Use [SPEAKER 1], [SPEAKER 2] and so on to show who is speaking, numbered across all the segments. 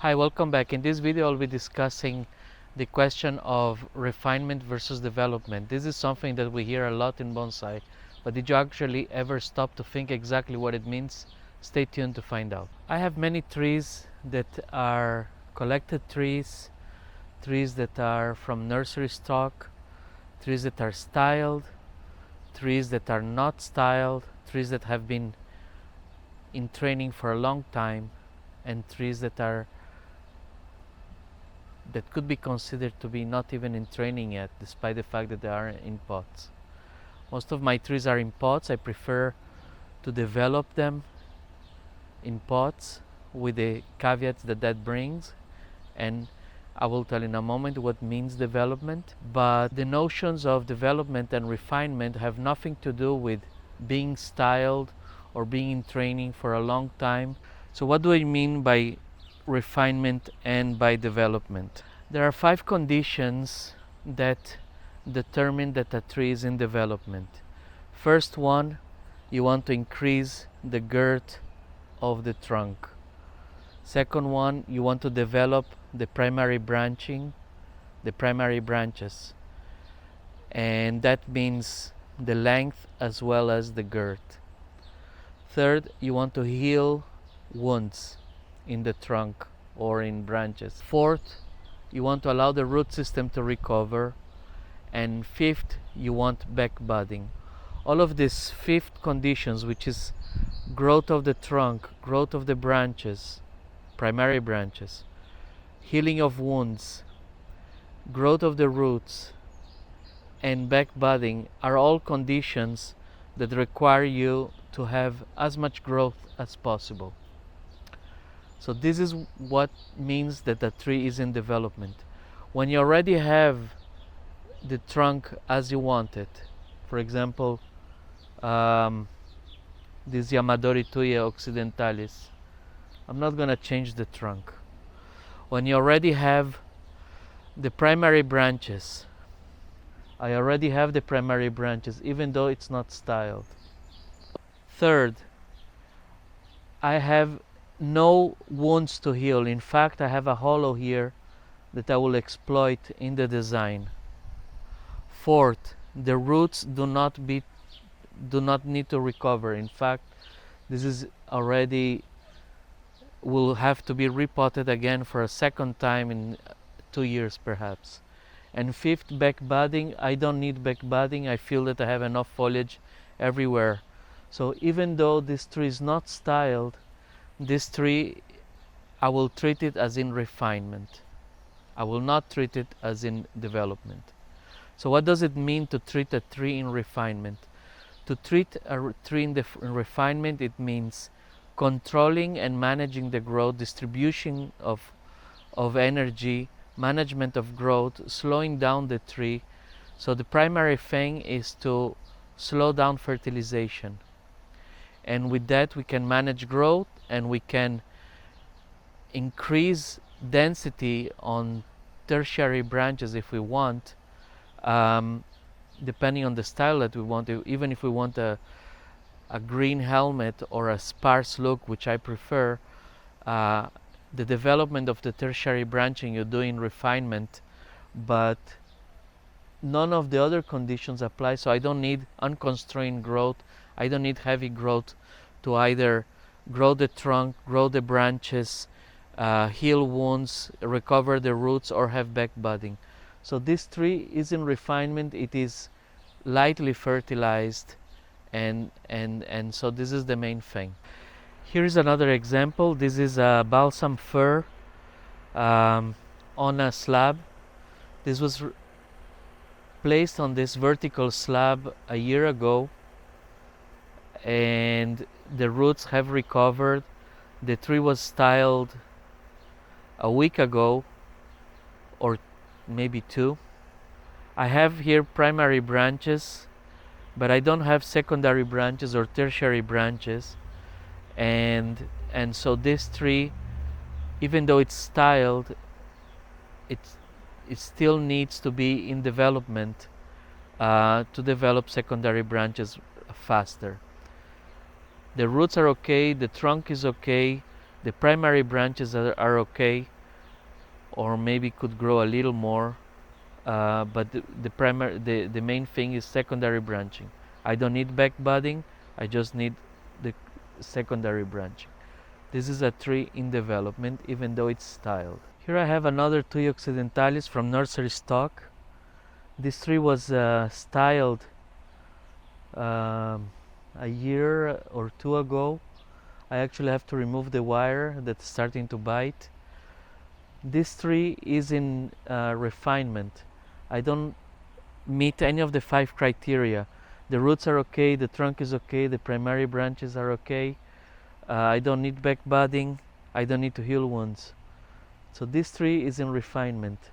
[SPEAKER 1] Hi, welcome back. In this video, I'll be discussing the question of refinement versus development. This is something that we hear a lot in bonsai, but did you actually ever stop to think exactly what it means? Stay tuned to find out. I have many trees that are collected trees, trees that are from nursery stock, trees that are styled, trees that are not styled, trees that have been in training for a long time, and trees that could be considered to be not even in training yet, despite the fact that they are in pots. Most of my trees are in pots. I prefer to develop them in pots with the caveats that brings, and I will tell in a moment what means development. But the notions of development and refinement have nothing to do with being styled or being in training for a long time. So what do I mean by refinement and by development? There are 5 conditions that determine that a tree is in development. First one, you want to increase the girth of the trunk. Second one, you want to develop the primary branching, the primary branches. And that means the length as well as the girth. Third, you want to heal wounds in the trunk or in branches. Fourth, you want to allow the root system to recover. And fifth, you want back budding. All of these 5 conditions, which is growth of the trunk, growth of the branches, primary branches, healing of wounds, growth of the roots, and back budding, are all conditions that require you to have as much growth as possible. So this is what means that the tree is in development. When you already have the trunk as you want it, for example, this Yamadori Tuya occidentalis, I'm not going to change the trunk. When you already have the primary branches, I already have the primary branches even though it's not styled. Third, I have no wounds to heal. In fact, I have a hollow here that I will exploit in the design. Fourth, the roots do not need to recover. In fact, this is already will have to be repotted again for a second time in 2 years perhaps. And fifth, back budding. I don't need back budding. I feel that I have enough foliage everywhere. So even though this tree is not styled, this tree, I will treat it as in refinement. I will not treat it as in development. So what does it mean to treat a tree in refinement? To treat a tree in refinement, it means controlling and managing the growth, distribution of energy, management of growth, slowing down the tree. So the primary thing is to slow down fertilization. And with that we can manage growth and we can increase density on tertiary branches if we want, depending on the style that we want. Even if we want a green helmet or a sparse look, which I prefer, the development of the tertiary branching you do in refinement, but none of the other conditions apply. So I don't need unconstrained growth. I don't need heavy growth to either grow the trunk, grow the branches, heal wounds, recover the roots, or have back budding. So this tree is in refinement. It is lightly fertilized, and so this is the main thing. Here is another example. This is a balsam fir on a slab. This was placed on this vertical slab a year ago, and the roots have recovered. The tree was styled a week ago, or maybe 2. I have here primary branches, but I don't have secondary branches or tertiary branches, and so this tree, even though it's styled, it still needs to be in development to develop secondary branches faster. The roots are okay, the trunk is okay, The primary branches are okay, or maybe could grow a little more, but the main thing is secondary branching. I don't need back budding, I just need the secondary branching. This is a tree in development, even though it's styled. Here I have another Tuya occidentalis from nursery stock. This tree was styled um, a year or two ago. I actually have to remove the wire that's starting to bite. This tree is in refinement. I don't meet any of the 5 criteria. The roots are okay, the trunk is okay, the primary branches are okay. I don't need back budding, I don't need to heal wounds. So this tree is in refinement.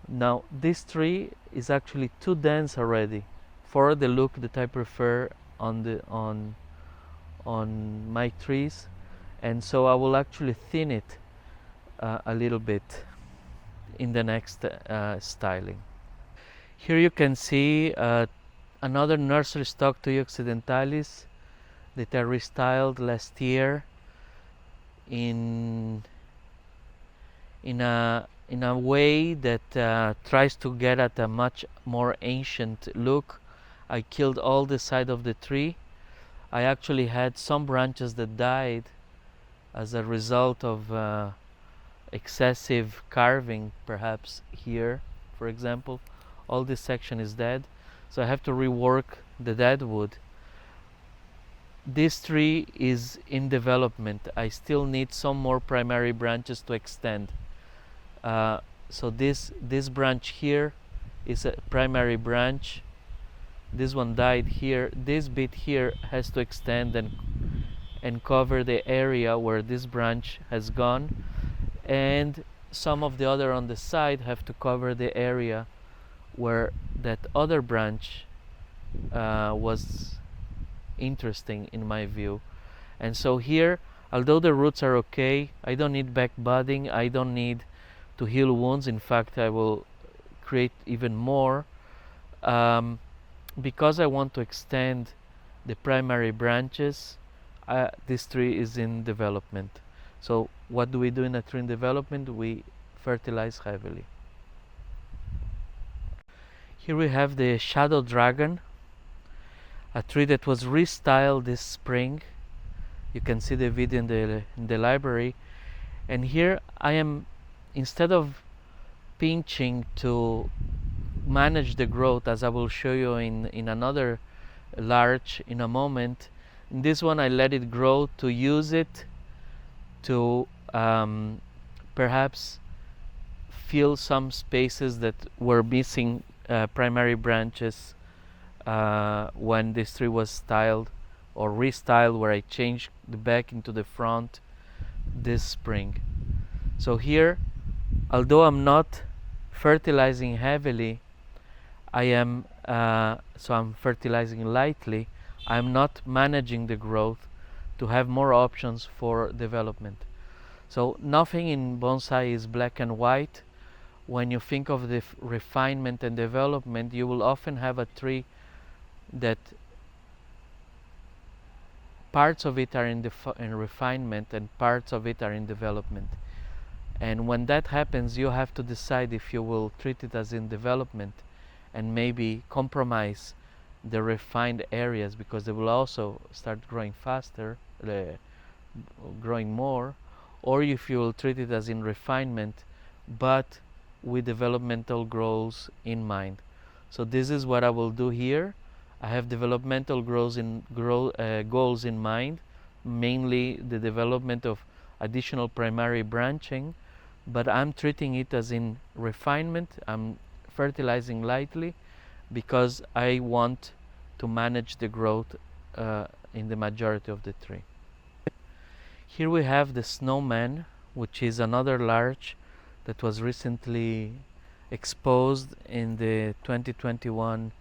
[SPEAKER 1] Now this tree is actually too dense already for the look that I prefer on my trees, and so I will actually thin it a little bit in the next styling. Here you can see another nursery stock Tuya occidentalis that I restyled last year in a way that tries to get at a much more ancient look. I killed all the side of the tree. I actually had some branches that died as a result of excessive carving, perhaps here, for example. All this section is dead, so I have to rework the dead wood. This tree is in development. I still need some more primary branches to extend. So this branch here is a primary branch. This one died here. This bit here has to extend and cover the area where this branch has gone, and some of the other on the side have to cover the area where that other branch was interesting in my view. And so here, although the roots are okay, I don't need back budding, I don't need to heal wounds. In fact, I will create even more because I want to extend the primary branches. This tree is in development. So what do we do in a tree in development? We fertilize heavily. Here we have the shadow dragon, a tree that was restyled this spring. You can see the video in the library. And here I am, instead of pinching to manage the growth, as I will show you in another larch in a moment, in this one I let it grow to use it to perhaps fill some spaces that were missing primary branches when this tree was styled or restyled, where I changed the back into the front this spring. So here, although I'm not fertilizing heavily, I'm fertilizing lightly. I'm not managing the growth to have more options for development. So nothing in bonsai is black and white. When you think of the refinement and development, you will often have a tree that parts of it are in refinement and parts of it are in development. And when that happens, you have to decide if you will treat it as in development and maybe compromise the refined areas, because they will also start growing faster, growing more, or if you will treat it as in refinement but with developmental goals in mind. So this is what I will do here. I have developmental goals in mind, mainly the development of additional primary branching, but I'm treating it as in refinement. I'm fertilizing lightly because I want to manage the growth in the majority of the tree. Here we have the snowman, which is another larch that was recently exposed in the 2021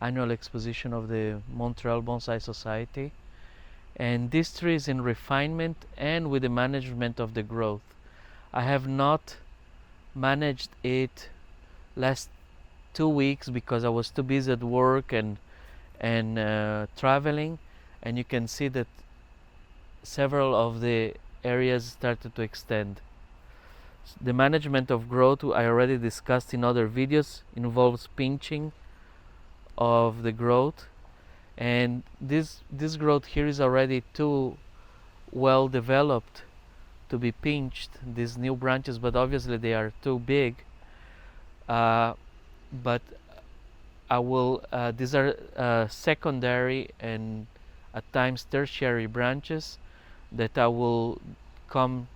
[SPEAKER 1] annual exposition of the Montreal Bonsai Society. And this tree is in refinement and with the management of the growth. I have not managed it last 2 weeks because I was too busy at work and traveling, and you can see that several of the areas started to extend. The management of growth I already discussed in other videos, involves pinching of the growth, and this growth here is already too well developed to be pinched, these new branches, but obviously they are too big. But I will these are secondary and at times tertiary branches that I will come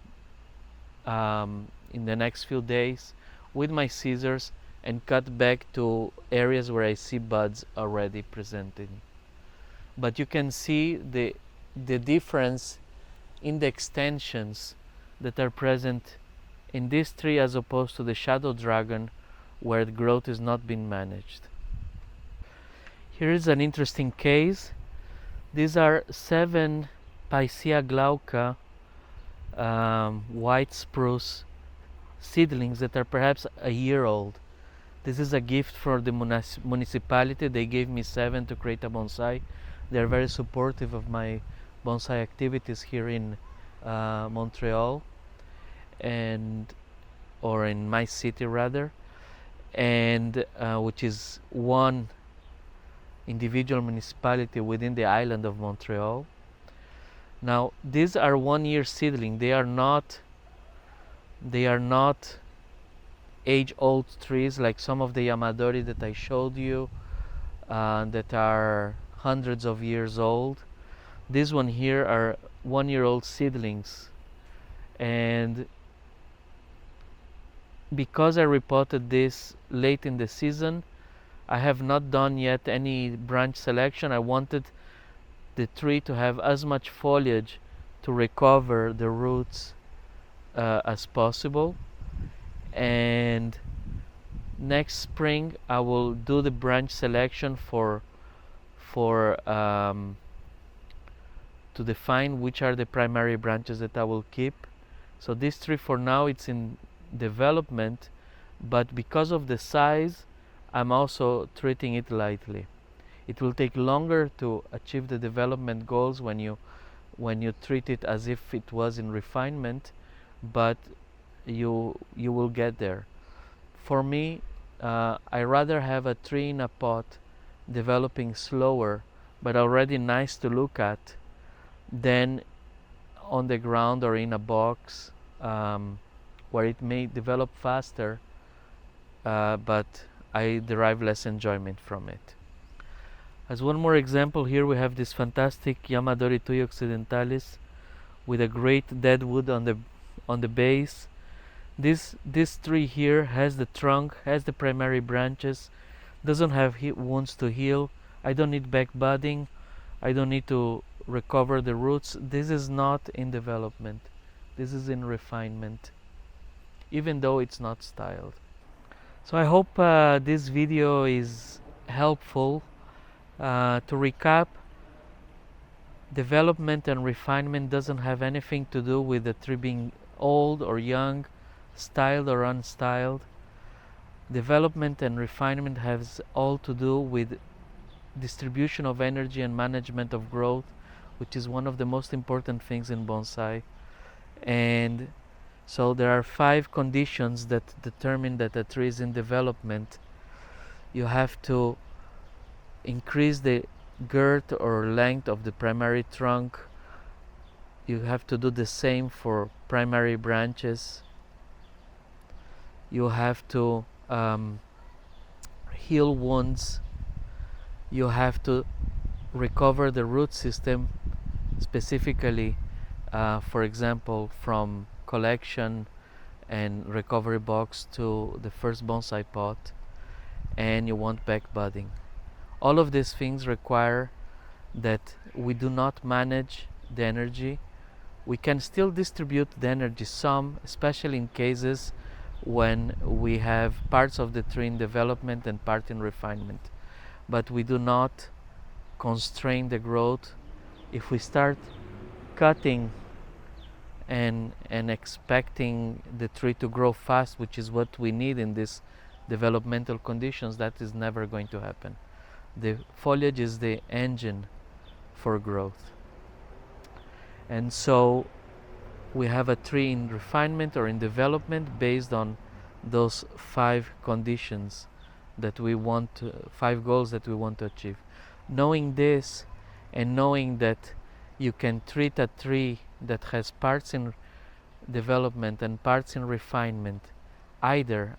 [SPEAKER 1] in the next few days with my scissors and cut back to areas where I see buds already presenting. But you can see the difference in the extensions that are present in this tree as opposed to the shadow dragon, where the growth is not being managed. Here is an interesting case. These are 7 Picea glauca white spruce seedlings that are perhaps a year old. This is a gift for the municipality. They gave me 7 to create a bonsai. They're very supportive of my bonsai activities here in Montreal, or in my city rather, and which is one individual municipality within the island of Montreal. Now these are 1-year seedling. They are not age-old trees like some of the Yamadori that I showed you, that are hundreds of years old. These one here are 1-year-old seedlings, and because I repotted this late in the season, I have not done yet any branch selection. I wanted the tree to have as much foliage to recover the roots as possible, and next spring I will do the branch selection to define which are the primary branches that I will keep. So this tree for now it's in development, but because of the size I'm also treating it lightly. It will take longer to achieve the development goals when you treat it as if it was in refinement, but you will get there. For me, I rather have a tree in a pot developing slower but already nice to look at than on the ground or in a box, where it may develop faster, but I derive less enjoyment from it. As one more example, here we have this fantastic Yamadori Tui occidentalis with a great dead wood on the base. This tree here has the trunk, has the primary branches, doesn't have wounds to heal. I don't need back budding. I don't need to recover the roots. This is not in development. This is in refinement, even though it's not styled. So I hope this video is helpful. To recap, development and refinement doesn't have anything to do with the tree being old or young, styled or unstyled. Development and refinement has all to do with distribution of energy and management of growth, which is one of the most important things in bonsai. And so there are 5 conditions that determine that a tree is in development. You have to increase the girth or length of the primary trunk. You have to do the same for primary branches. You have to heal wounds. You have to recover the root system, specifically, for example, from collection and recovery box to the first bonsai pot, and you want back budding. All of these things require that we do not manage the energy. We can still distribute the energy some, especially in cases when we have parts of the tree in development and part in refinement. But we do not constrain the growth. If we start cutting and expecting the tree to grow fast, which is what we need in these developmental conditions, that is never going to happen. The foliage is the engine for growth. And so we have a tree in refinement or in development based on those 5 conditions that we want to, 5 goals that we want to achieve. Knowing this and knowing that you can treat a tree that has parts in development and parts in refinement, either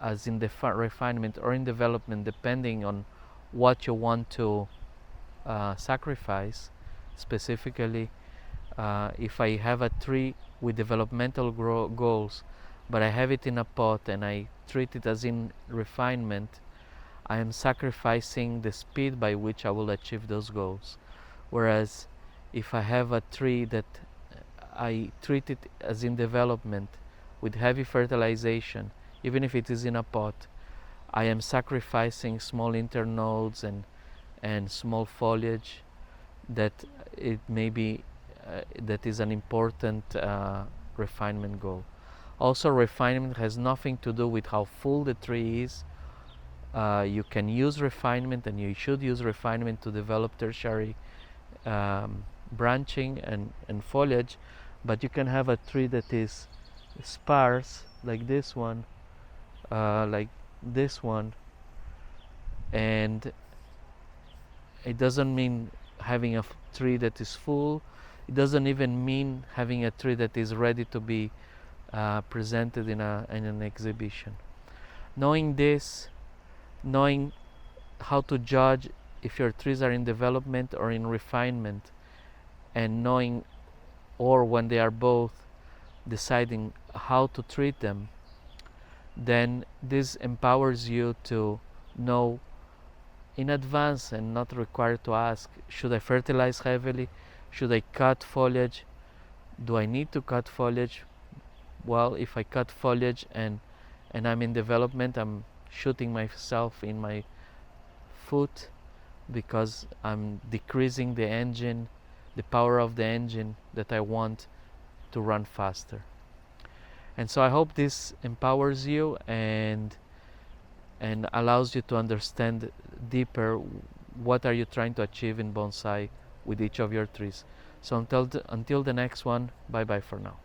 [SPEAKER 1] as in the refinement or in development, depending on what you want to sacrifice. Specifically, if I have a tree with developmental goals, but I have it in a pot and I treat it as in refinement, I am sacrificing the speed by which I will achieve those goals. Whereas if I have a tree that I treat it as in development with heavy fertilization, even if it is in a pot, I am sacrificing small internodes and small foliage that it may be that is an important refinement goal. Also, refinement has nothing to do with how full the tree is. You can use refinement, and you should use refinement to develop tertiary branching and foliage, but you can have a tree that is sparse, like this one, and it doesn't mean having a tree that is full. It doesn't even mean having a tree that is ready to be presented in an exhibition. Knowing this, knowing how to judge if your trees are in development or in refinement, and knowing, or when they are both, deciding how to treat them, then this empowers you to know in advance and not required to ask, should I fertilize heavily? Should I cut foliage? Do I need to cut foliage? Well, if I cut foliage and I'm in development, I'm shooting myself in my foot, because I'm decreasing the engine, the power of the engine that I want to run faster. And so I hope this empowers you and allows you to understand deeper what are you trying to achieve in bonsai with each of your trees. So until the next one, bye bye for now.